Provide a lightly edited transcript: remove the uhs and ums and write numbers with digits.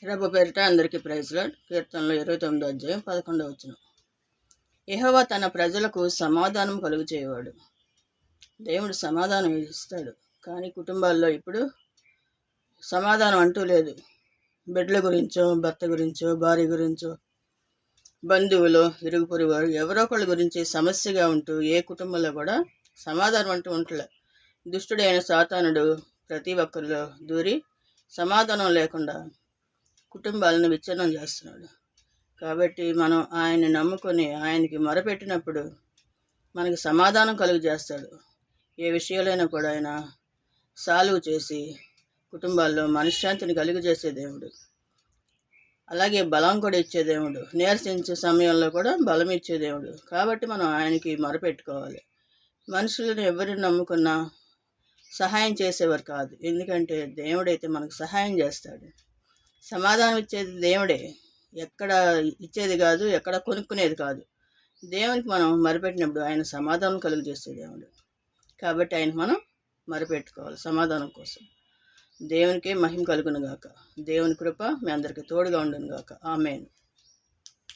ప్రభు పేరిట అందరికీ praise lord. కీర్తనలు 29వ అధ్యాయం 11వ వచనం. యెహోవా తన ప్రజలకు సమాధానం కలుగు చేయవాడు. దేవుడు సమాధానం ఇస్తాడు, కానీ కుటుంబాల్లో ఇప్పుడు సమాధానం అంటూ లేదు. బిడ్డల గురించో, భర్త గురించో, భార్య గురించో, బంధువులు, ఇరుగు పొరుగు వారు ఎవరో ఒకళ్ళ గురించి సమస్యగా ఉంటూ ఏ కుటుంబంలో కూడా సమాధానం అంటూ ఉండలే. దుష్టుడైన సాతానుడు ప్రతి ఒక్కరిలో దూరి సమాధానం లేకుండా కుటుంబాలను విచ్ఛిన్నం చేస్తున్నాడు. కాబట్టి మనం ఆయన్ని నమ్ముకొని ఆయనకి మొరపెట్టినప్పుడు మనకి సమాధానం కలుగు చేస్తాడు. ఏ విషయాలైనా కూడా ఆయన సాల్వ్ చేసి కుటుంబాల్లో మనశ్శాంతిని కలుగు చేసే దేవుడు. అలాగే బలం కూడా ఇచ్చే దేవుడు. నీరసించే సమయంలో కూడా బలం ఇచ్చే దేవుడు. కాబట్టి మనం ఆయనకి మొరపెట్టుకోవాలి. మనుషులను ఎవరిని నమ్ముకున్నా సహాయం చేసేవారు కాదు. ఎందుకంటే దేవుడైతే మనకు సహాయం చేస్తాడు. సమాధానం ఇచ్చేది దేవుడే, ఎక్కడ ఇచ్చేది కాదు, ఎక్కడ కొనుక్కునేది కాదు. దేవునికి మనం మొరపెట్టినప్పుడు ఆయన సమాధానం కలుగు చేసే దేవుడు. కాబట్టి ఆయనకు మనం మొరపెట్టుకోవాలి సమాధానం కోసం. దేవునికే మహిమ కలుగును గాక. దేవుని కృప మీ అందరికీ తోడుగా ఉండును గాక. ఆమేన్.